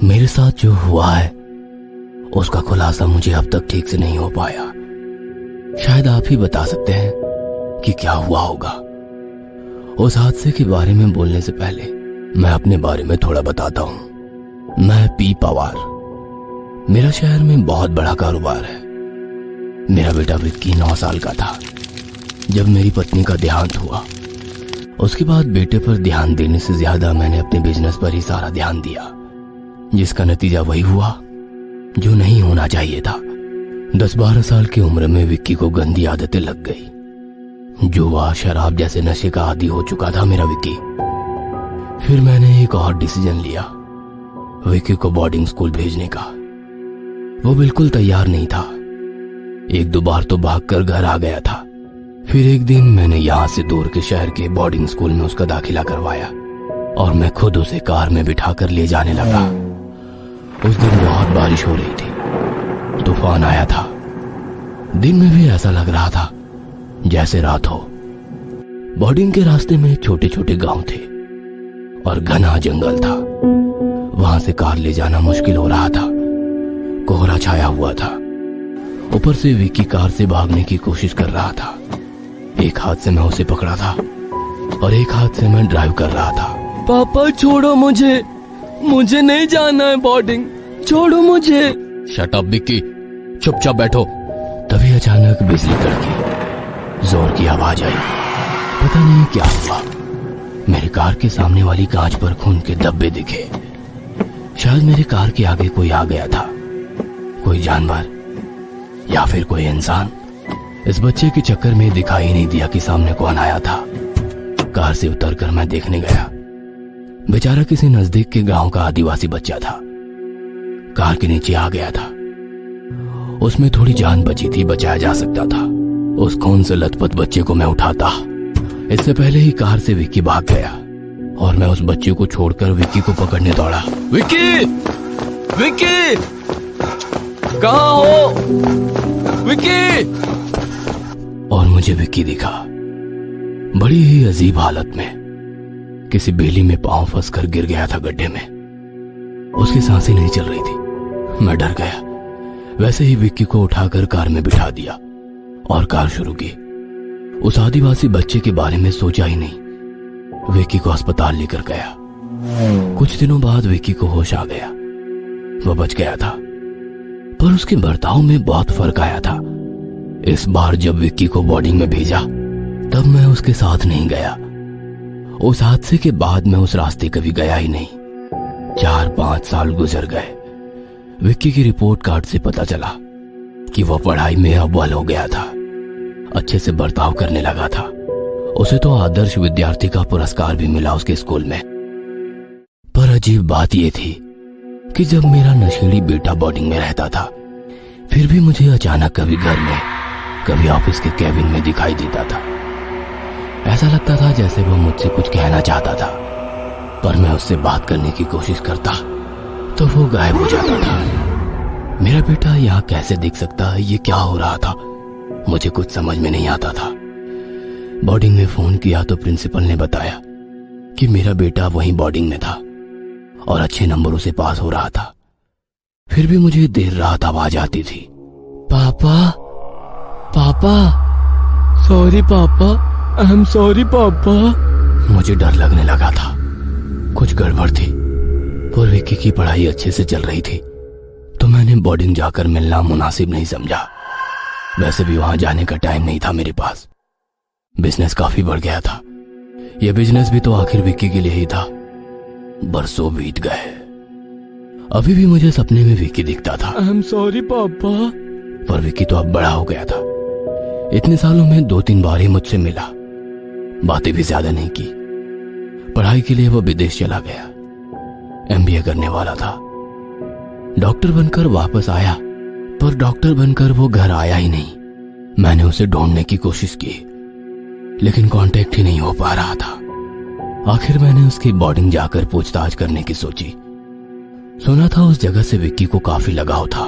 मेरे साथ जो हुआ है उसका खुलासा मुझे अब तक ठीक से नहीं हो पाया। शायद आप ही बता सकते हैं कि क्या हुआ होगा। उस हादसे के बारे में बोलने से पहले मैं अपने बारे में थोड़ा बताता हूं। मैं पी पवार। मेरा शहर में बहुत बड़ा कारोबार है। मेरा बेटा विक्की 9 साल का था जब मेरी पत्नी का देहांत हुआ। उसके बाद बेटे पर ध्यान देने से ज्यादा मैंने अपने बिजनेस पर ही सारा ध्यान दिया, जिसका नतीजा वही हुआ जो नहीं होना चाहिए था। 10-12 साल की उम्र में विक्की को गंदी आदतें लग गई। जुआ, शराब जैसे नशे का आदी हो चुका था मेरा विक्की। फिर मैंने एक और डिसीजन लिया, विक्की को बोर्डिंग स्कूल भेजने का। वो बिल्कुल तैयार नहीं था। 1-2 बार तो भागकर घर आ गया था। फिर एक दिन मैंने यहाँ से दूर के शहर के बोर्डिंग स्कूल में उसका दाखिला करवाया और मैं खुद उसे कार में बिठाकर ले जाने लगा। उस दिन बहुत बारिश हो रही थी, तूफान आया था। दिन में भी ऐसा लग रहा था जैसे रात हो। बोर्डिंग के रास्ते में छोटे छोटे गांव थे और घना जंगल था। वहां से कार ले जाना मुश्किल हो रहा था। कोहरा छाया हुआ था। ऊपर से विक्की कार से भागने की कोशिश कर रहा था। एक हाथ से मैं उसे पकड़ा था और एक हाथ से मैं ड्राइव कर रहा था। पापा छोड़ो मुझे नहीं जाना है बोर्डिंग, छोड़ो मुझे। शट अप विक्की, चुपचाप बैठो। तभी अचानक बिजली कड़की, जोर की आवाज आई। पता नहीं क्या हुआ, मेरी कार के सामने वाली कांच पर खून के धब्बे दिखे। शायद मेरी कार के आगे कोई आ गया था, कोई जानवर या फिर कोई इंसान। इस बच्चे के चक्कर में दिखाई नहीं दिया कि सामने कौन आया था। कार से उतरकर मैं देखने गया। बेचारा किसी नजदीक के गांव का आदिवासी बच्चा था। कार के नीचे आ गया था। उसमें थोड़ी जान बची थी, बचाया जा सकता था। उस खून से लथपथ बच्चे को मैं उठाता। इससे पहले ही कार से विक्की भाग गया और मैं उस बच्चे को छोड़कर विक्की को पकड़ने दौड़ा। विक्की, विक्की, कहाँ हो विक्की? और मुझे विक्की दिखा, बड़ी ही अजीब हालत में। किसी बेली में पांव फंसकर गिर गया था गड्ढे में। उसकी सांसें नहीं चल रही थी। मैं डर गया। वैसे ही विक्की को उठाकर कार में बिठा दिया और कार शुरू की। उस आदिवासी बच्चे के बारे में सोचा ही नहीं। विक्की को अस्पताल लेकर गया। कुछ दिनों बाद विक्की को होश आ गया। वह बच गया था, पर उसके बर्ताव में बहुत फर्क आया था। इस बार जब विक्की को बोर्डिंग में भेजा तब मैं उसके साथ नहीं गया। उस हादसे के बाद मैं उस रास्ते कभी गया ही नहीं। 4-5 साल गुजर गए। विक्की की रिपोर्ट कार्ड से पता चला कि वह पढ़ाई में अव्वल हो गया था, अच्छे से बर्ताव करने लगा था। उसे तो आदर्श विद्यार्थी का पुरस्कार भी मिला उसके स्कूल में। पर अजीब बात यह थी कि जब मेरा नशेड़ी बेटा बोर्डिंग में रहता था, फिर भी मुझे अचानक कभी घर में, कभी ऑफिस के कैबिन में दिखाई देता था। ऐसा लगता था जैसे वो मुझसे कुछ कहना चाहता था, पर मैं उससे बात करने की कोशिश करता तो वो गायब हो जाता था। मेरा बेटा यहाँ कैसे दिख सकता है? ये क्या हो रहा था? मुझे कुछ समझ में नहीं आता था। बोर्डिंग में फोन किया तो प्रिंसिपल ने बताया कि मेरा बेटा वहीं बोर्डिंग में था और अच्छे नंबरों से पास हो रहा था। फिर भी मुझे देर रात आवाज आती थी, पापा, पापा, सॉरी पापा, आई एम सॉरी पापा। मुझे डर लगने लगा था। कुछ गड़बड़ थी। पर विक्की की पढ़ाई अच्छे से चल रही थी तो मैंने बोर्डिंग जाकर मिलना मुनासिब नहीं समझा। वैसे भी वहां जाने का टाइम नहीं था मेरे पास। बिजनेस काफी बढ़ गया था। यह बिजनेस भी तो आखिर विक्की के लिए ही था। बरसों बीत गए। अभी भी मुझे सपने में विक्की दिखता था। आई एम सॉरी पापा। पर विक्की तो अब बड़ा हो गया था। इतने सालों में 2-3 बार ही मुझसे मिला। बातें भी ज्यादा नहीं की। पढ़ाई के लिए वो विदेश चला गया। MBA करने वाला था। डॉक्टर बनकर वापस आया, पर डॉक्टर बनकर वो घर आया ही नहीं। मैंने उसे ढूंढने की कोशिश की, लेकिन कांटेक्ट ही नहीं हो पा रहा था। आखिर मैंने उसकी बोर्डिंग जाकर पूछताछ करने की सोची। सुना था उस जगह से विक्की को काफी लगाव था।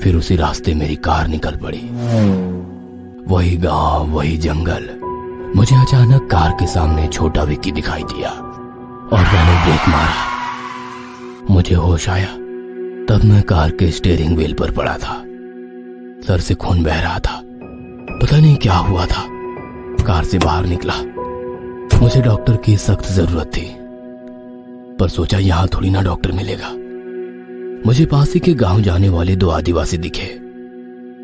फिर उसी रास्ते मेरी कार निकल पड़ी। वही गांव, वही जंगल। मुझे अचानक कार के सामने छोटा विक्की दिखाई दिया और मैंने ब्रेक मारा। मुझे होश आया तब मैं कार के स्टीयरिंग व्हील पर पड़ा था। सर से खून बह रहा था। पता नहीं क्या हुआ था। कार से बाहर निकला। मुझे डॉक्टर की सख्त जरूरत थी, पर सोचा यहां थोड़ी ना डॉक्टर मिलेगा। मुझे पास ही के गांव जाने वाले 2 आदिवासी दिखे।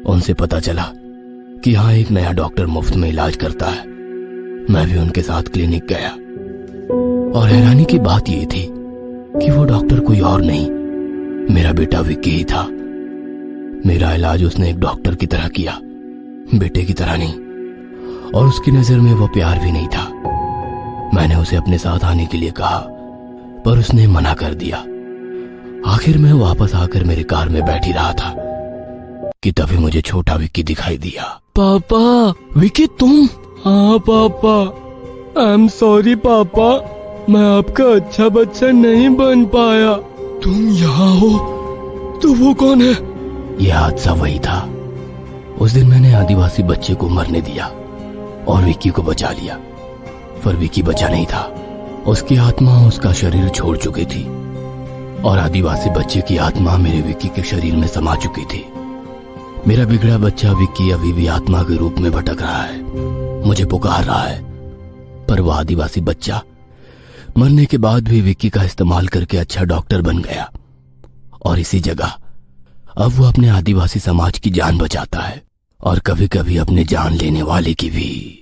उनसे पता चला कि यहाँ एक नया डॉक्टर मुफ्त में इलाज करता है। मैं भी उनके साथ क्लिनिक गया और हैरानी की बात यह थी कि वो डॉक्टर कोई और नहीं, मेरा बेटा विक्की ही था। मेरा इलाज उसने एक डॉक्टर की तरह किया, बेटे की तरह नहीं। और उसकी नजर में वो प्यार भी नहीं था। मैंने उसे अपने साथ आने के लिए कहा, पर उसने मना कर दिया। आखिर मैं वापस आकर मेरे कार में बैठी रहा था कि तभी मुझे छोटा विक्की दिखाई दिया। पापा, विकी तुम? हाँ पापा, आई एम सॉरी पापा, मैं आपका अच्छा बच्चा नहीं बन पाया। तुम यहाँ हो तो वो कौन है? यह हादसा वही था। उस दिन मैंने आदिवासी बच्चे को मरने दिया और विक्की को बचा लिया, पर विक्की बचा नहीं था। उसकी आत्मा उसका शरीर छोड़ चुकी थी और आदिवासी बच्चे की आत्मा मेरे विक्की के शरीर में समा चुकी थी। मेरा बिगड़ा बच्चा विक्की अभी भी आत्मा के रूप में भटक रहा है, मुझे पुकार रहा है। पर वह आदिवासी बच्चा मरने के बाद भी विक्की का इस्तेमाल करके अच्छा डॉक्टर बन गया और इसी जगह अब वो अपने आदिवासी समाज की जान बचाता है और कभी कभी अपने जान लेने वाले की भी।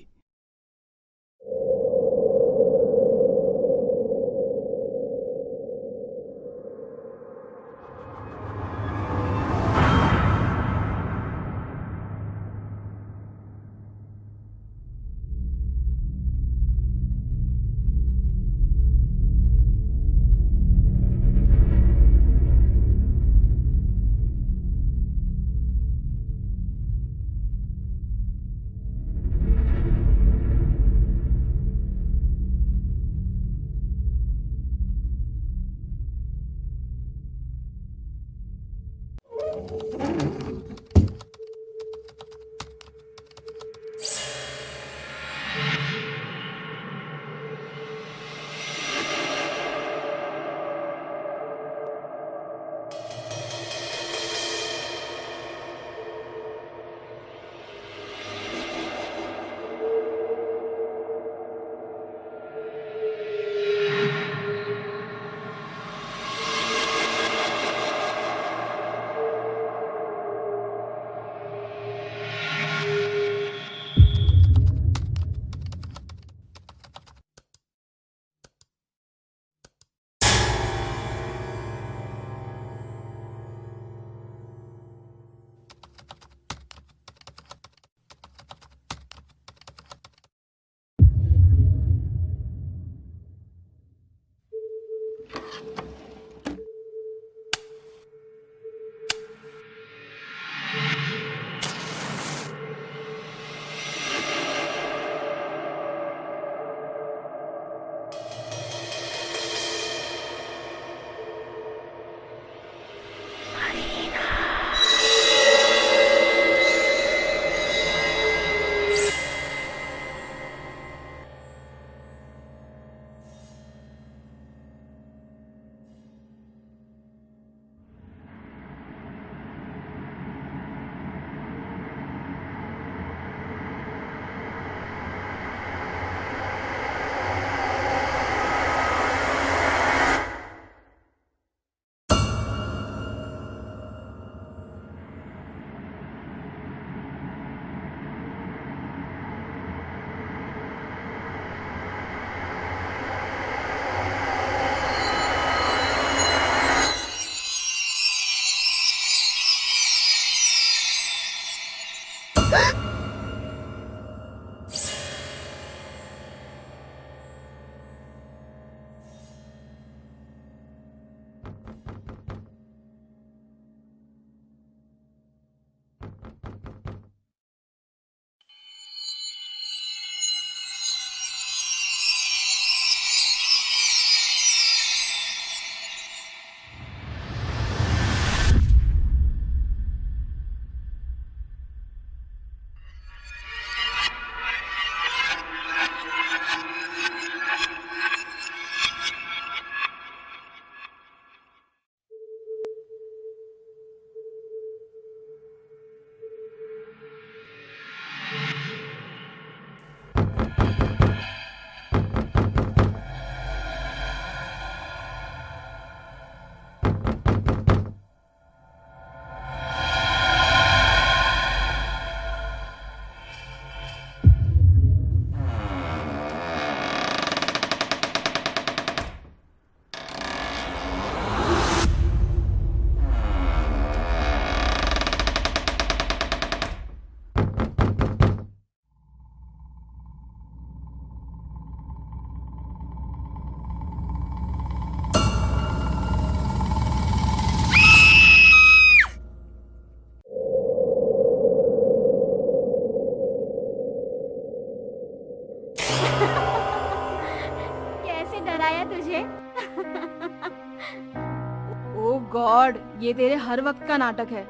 गॉड, ये तेरे हर वक्त का नाटक है।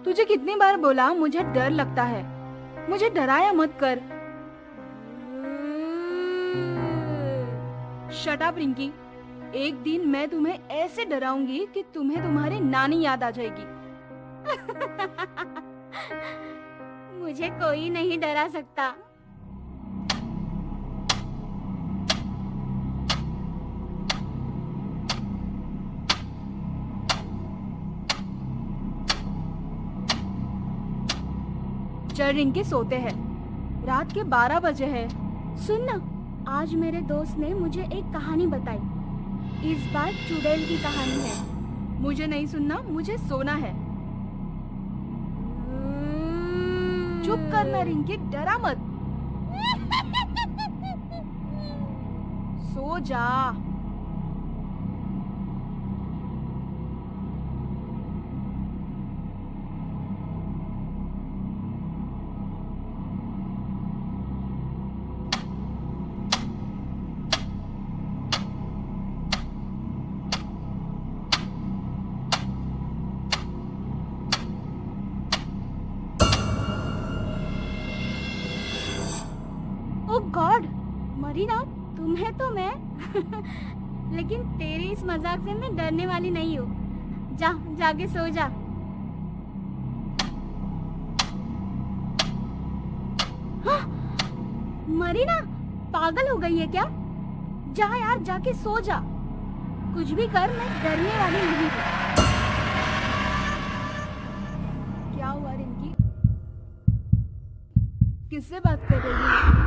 तुझे कितनी बार बोला मुझे डर लगता है, मुझे डराया मत कर। शट अप रिंकी, एक दिन मैं तुम्हें ऐसे डराऊंगी कि तुम्हें तुम्हारी नानी याद आ जाएगी। मुझे कोई नहीं डरा सकता। चल रिंकी, सोते हैं, रात के 12 बजे है। सुन ना, आज मेरे दोस्त ने मुझे एक कहानी बताई। इस बार चुड़ैल की कहानी है। मुझे नहीं सुनना, मुझे सोना है। चुप करना रिंकी, डरा मत। सो जा। ओह गॉड, मरीना, तुम्हें तो मैं लेकिन तेरे इस मजाक से मैं डरने वाली नहीं हूँ। जा, जाके सो जा। हाँ, मरीना पागल हो गई है क्या? जा यार, जाके सो जा। कुछ भी कर, मैं डरने वाली नहीं हूँ। क्या हुआ रिंकी? किससे बात कर रही है?